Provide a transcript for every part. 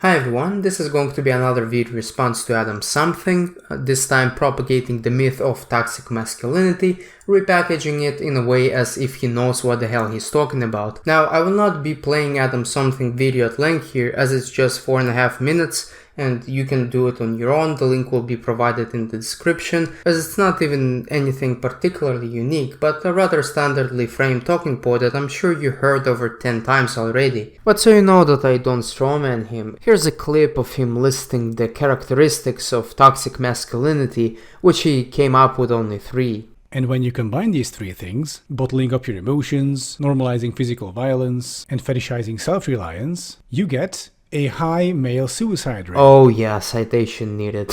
Hi everyone, this is going to be another video response to adamsomething, this time propagating the myth of toxic masculinity, repackaging it in a way as if he knows what the hell he's talking about. Now, I will not be playing adamsomething video at length here as it's just 4.5 minutes and you can do it on your own. The link will be provided in the description, as it's not even anything particularly unique, but a rather standardly framed talking point that I'm sure you heard over 10 times already. But so you know that I don't strawman him, here's a clip of him listing the characteristics of toxic masculinity, which he came up with only 3. And when you combine these 3 things, bottling up your emotions, normalizing physical violence, and fetishizing self-reliance, you get a high male suicide rate. Oh yeah, citation needed.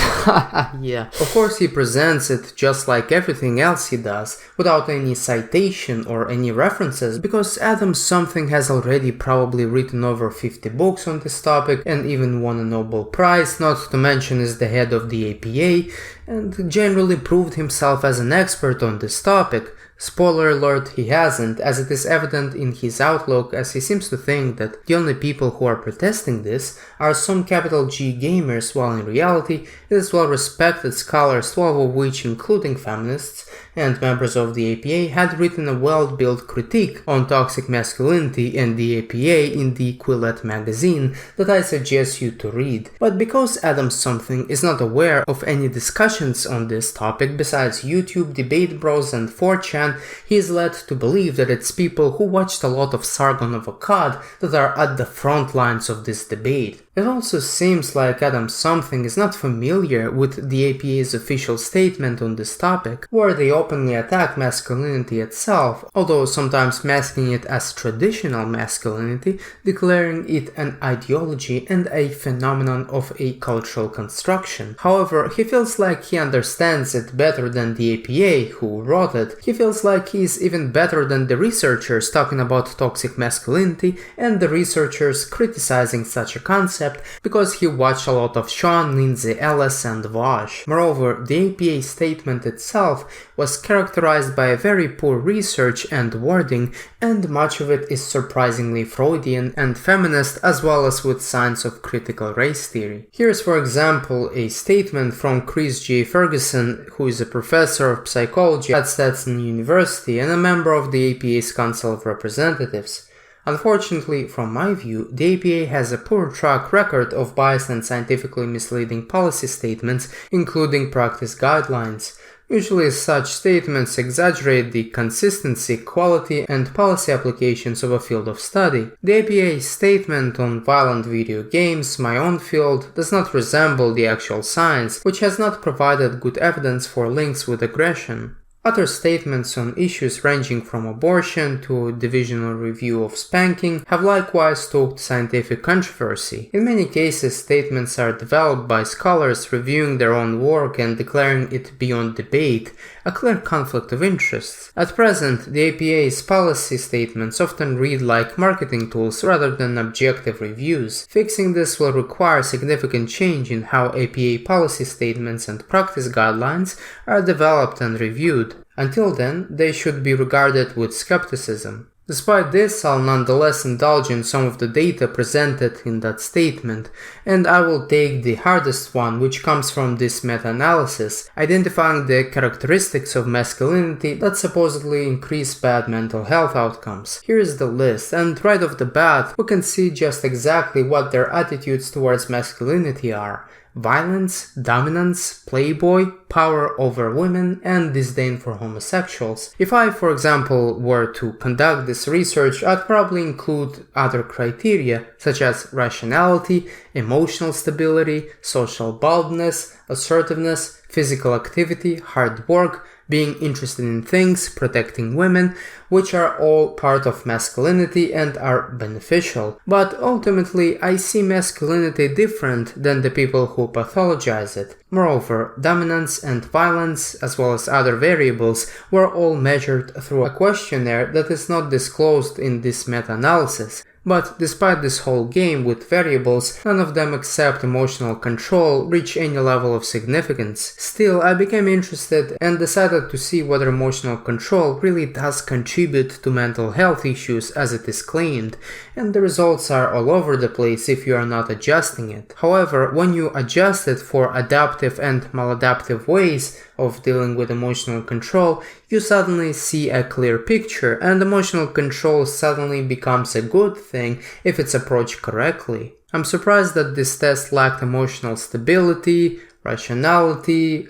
Yeah. Of course he presents it just like everything else he does, without any citation or any references, because adamsomething has already probably written over 50 books on this topic and even won a Nobel Prize, not to mention is the head of the APA, and generally proved himself as an expert on this topic. Spoiler alert, he hasn't, as it is evident in his outlook, as he seems to think that the only people who are protesting this are some capital G gamers, while in reality it is well-respected scholars, 12 of which, including feminists and members of the APA, had written a well-built critique on toxic masculinity and the APA in the Quillette magazine that I suggest you to read. But because adamsomething is not aware of any discussions on this topic besides YouTube, Debate Bros and 4chan, he is led to believe that it's people who watched a lot of Sargon of Akkad that are at the front lines of this debate. It also seems like adamsomething is not familiar with the APA's official statement on this topic, where they openly attack masculinity itself, although sometimes masking it as traditional masculinity, declaring it an ideology and a phenomenon of a cultural construction. However, he feels like he understands it better than the APA who wrote it. He feels like he's even better than the researchers talking about toxic masculinity and the researchers criticizing such a concept, because he watched a lot of Sean, Lindsay Ellis and Vosh. Moreover, the APA statement itself was characterized by a very poor research and wording, and much of it is surprisingly Freudian and feminist, as well as with signs of critical race theory. Here's for example a statement from Chris J. Ferguson, who is a professor of psychology at Stetson University and a member of the APA's Council of Representatives. Unfortunately, from my view, the APA has a poor track record of biased and scientifically misleading policy statements, including practice guidelines. Usually such statements exaggerate the consistency, quality, and policy applications of a field of study. The APA's statement on violent video games, my own field, does not resemble the actual science, which has not provided good evidence for links with aggression. Other statements on issues ranging from abortion to divisional review of spanking have likewise stoked scientific controversy. In many cases, statements are developed by scholars reviewing their own work and declaring it beyond debate, a clear conflict of interests. At present, the APA's policy statements often read like marketing tools rather than objective reviews. Fixing this will require significant change in how APA policy statements and practice guidelines are developed and reviewed. Until then, they should be regarded with skepticism. Despite this, I'll nonetheless indulge in some of the data presented in that statement, and I will take the hardest one, which comes from this meta-analysis, identifying the characteristics of masculinity that supposedly increase bad mental health outcomes. Here is the list, and right off the bat, we can see just exactly what their attitudes towards masculinity are. Violence, dominance, playboy, power over women, and disdain for homosexuals. If I, for example, were to conduct this research, I'd probably include other criteria, such as rationality, emotional stability, social boldness, assertiveness, physical activity, hard work, being interested in things, protecting women, which are all part of masculinity and are beneficial. But ultimately, I see masculinity different than the people who pathologize it. Moreover, dominance and violence, as well as other variables, were all measured through a questionnaire that is not disclosed in this meta-analysis. But despite this whole game with variables, none of them except emotional control reach any level of significance. Still, I became interested and decided to see whether emotional control really does contribute to mental health issues as it is claimed, and the results are all over the place if you are not adjusting it. However, when you adjust it for adaptive and maladaptive ways of dealing with emotional control, you suddenly see a clear picture, and emotional control suddenly becomes a good thing if it's approached correctly. I'm surprised that this test lacked emotional stability, rationality,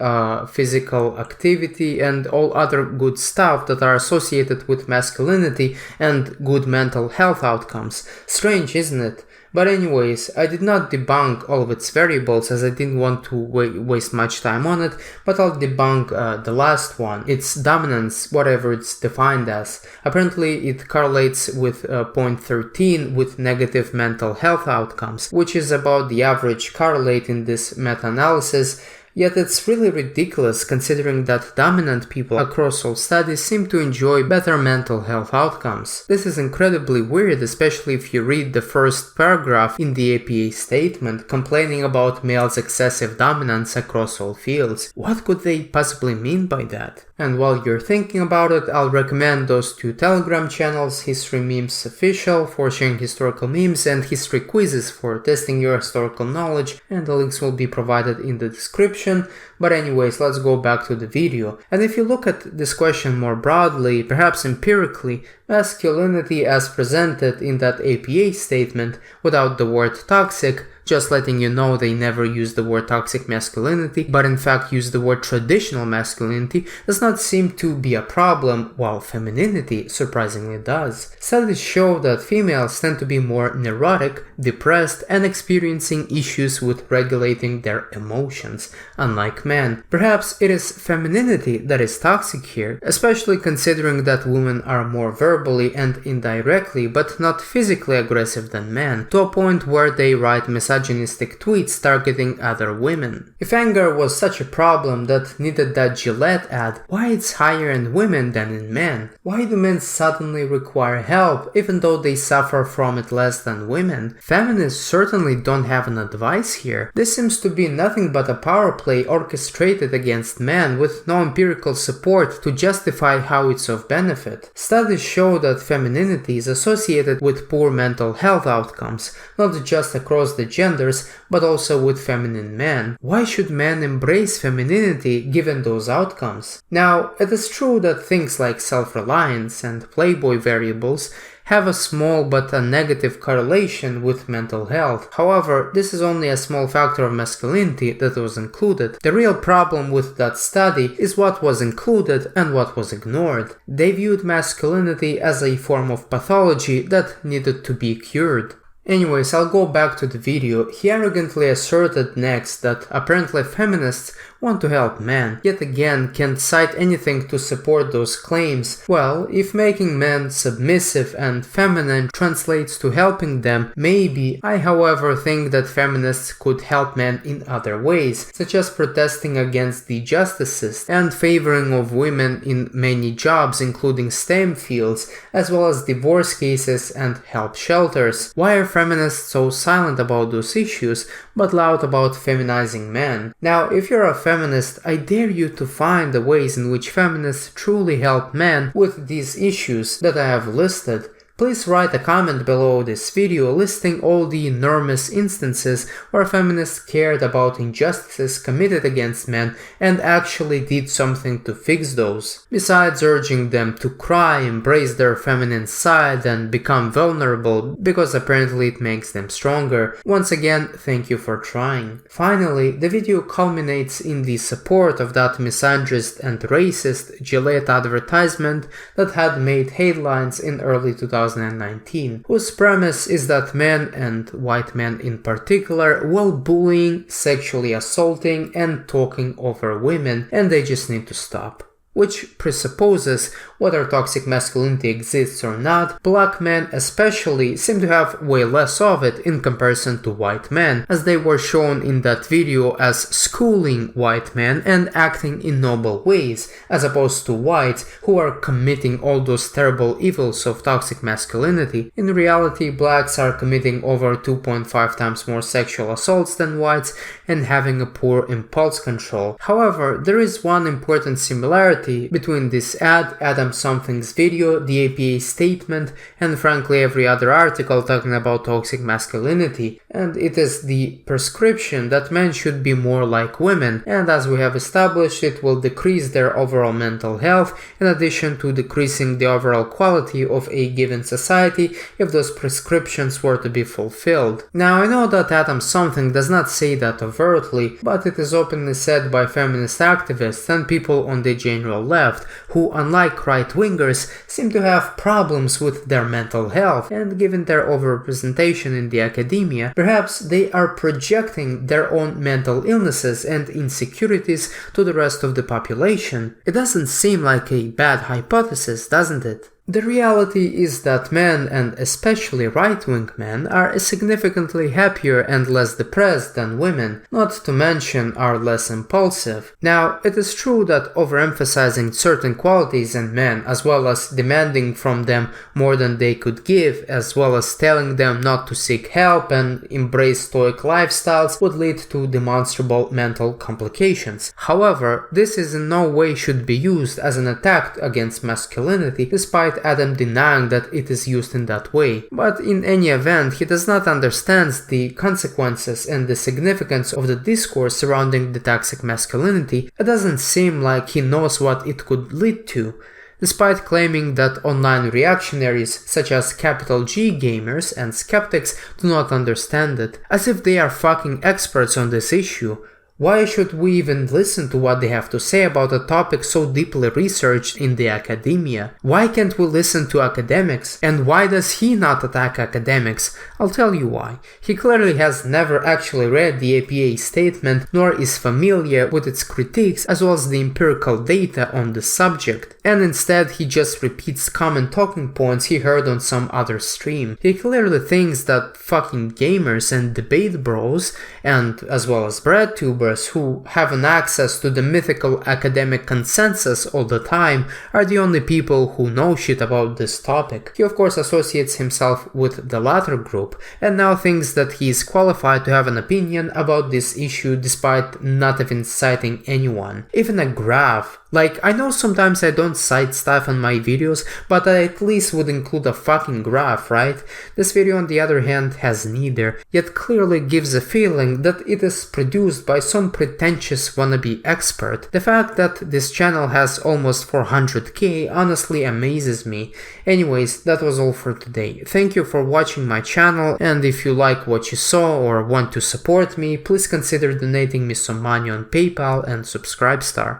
physical activity, and all other good stuff that are associated with masculinity and good mental health outcomes. Strange, isn't it? But anyways, I did not debunk all of its variables as I didn't want to waste much time on it, but I'll debunk the last one, its dominance, whatever it's defined as. Apparently it correlates with point 13 with negative mental health outcomes, which is about the average correlate in this meta-analysis. Yet it's really ridiculous considering that dominant people across all studies seem to enjoy better mental health outcomes. This is incredibly weird, especially if you read the first paragraph in the APA statement complaining about males' excessive dominance across all fields. What could they possibly mean by that? And while you're thinking about it, I'll recommend those two Telegram channels, History Memes Official for sharing historical memes and History Quizzes for testing your historical knowledge, and the links will be provided in the description. But anyways, let's go back to the video. And if you look at this question more broadly, perhaps empirically, masculinity as presented in that APA statement without the word toxic, just letting you know they never use the word toxic masculinity, but in fact use the word traditional masculinity, does not seem to be a problem, while femininity surprisingly does. Studies show that females tend to be more neurotic, depressed, and experiencing issues with regulating their emotions, unlike men. Perhaps it is femininity that is toxic here, especially considering that women are more verbally and indirectly, but not physically aggressive than men, to a point where they write misogynistic tweets targeting other women. If anger was such a problem that needed that Gillette ad, why it's higher in women than in men? Why do men suddenly require help even though they suffer from it less than women? Feminists certainly don't have an advice here. This seems to be nothing but a power play orchestrated against men with no empirical support to justify how it's of benefit. Studies show that femininity is associated with poor mental health outcomes, not just across the genders, but also with feminine men. Why should men embrace femininity given those outcomes? Now, it is true that things like self-reliance and playboy variables have a small but a negative correlation with mental health. However, this is only a small factor of masculinity that was included. The real problem with that study is what was included and what was ignored. They viewed masculinity as a form of pathology that needed to be cured. Anyways, I'll go back to the video. He arrogantly asserted next that apparently feminists want to help men, yet again can't cite anything to support those claims. Well, if making men submissive and feminine translates to helping them, maybe. I however think that feminists could help men in other ways, such as protesting against the justice system and favoring of women in many jobs including STEM fields, as well as divorce cases and help shelters. Why are feminists so silent about those issues but loud about feminizing men? Now, if you're a feminist, I dare you to find the ways in which feminists truly help men with these issues that I have listed. Please write a comment below this video listing all the enormous instances where feminists cared about injustices committed against men and actually did something to fix those, besides urging them to cry, embrace their feminine side, and become vulnerable because apparently it makes them stronger. Once again, thank you for trying. Finally, the video culminates in the support of that misandrist and racist Gillette advertisement that had made headlines in early 2019, whose premise is that men, and white men in particular, will bullying, sexually assaulting, and talking over women, and they just need to stop. Which presupposes whether toxic masculinity exists or not, black men especially seem to have way less of it in comparison to white men, as they were shown in that video as schooling white men and acting in noble ways, as opposed to whites who are committing all those terrible evils of toxic masculinity. In reality, blacks are committing over 2.5 times more sexual assaults than whites and having a poor impulse control. However, there is one important similarity between this ad, adamsomething's video, the APA statement, and frankly every other article talking about toxic masculinity, and it is the prescription that men should be more like women, and as we have established, it will decrease their overall mental health in addition to decreasing the overall quality of a given society if those prescriptions were to be fulfilled. Now, I know that adamsomething does not say that overtly, but it is openly said by feminist activists and people on the general left, who, unlike right-wingers, seem to have problems with their mental health, and given their overrepresentation in the academia, perhaps they are projecting their own mental illnesses and insecurities to the rest of the population. It doesn't seem like a bad hypothesis, doesn't it? The reality is that men, and especially right-wing men, are significantly happier and less depressed than women, not to mention are less impulsive. Now, it is true that overemphasizing certain qualities in men, as well as demanding from them more than they could give, as well as telling them not to seek help and embrace stoic lifestyles, would lead to demonstrable mental complications. However, this is in no way should be used as an attack against masculinity, despite Adam denying that it is used in that way. But in any event, he does not understand the consequences and the significance of the discourse surrounding the toxic masculinity. It doesn't seem like he knows what it could lead to. Despite claiming that online reactionaries such as capital G gamers and skeptics do not understand it, as if they are fucking experts on this issue. Why should we even listen to what they have to say about a topic so deeply researched in the academia? Why can't we listen to academics? And why does he not attack academics? I'll tell you why. He clearly has never actually read the APA statement, nor is familiar with its critiques as well as the empirical data on the subject, and instead he just repeats common talking points he heard on some other stream. He clearly thinks that fucking gamers and debate bros, and as well as breadtubers who have an access to the mythical academic consensus all the time are the only people who know shit about this topic. He of course associates himself with the latter group and now thinks that he is qualified to have an opinion about this issue despite not even citing anyone, even a graph. Like, I know sometimes I don't cite stuff on my videos, but I at least would include a fucking graph, right? This video on the other hand has neither, yet clearly gives a feeling that it is produced by some pretentious wannabe expert. The fact that this channel has almost 400k honestly amazes me. Anyways, that was all for today. Thank you for watching my channel, and if you like what you saw or want to support me, please consider donating me some money on PayPal and Subscribestar.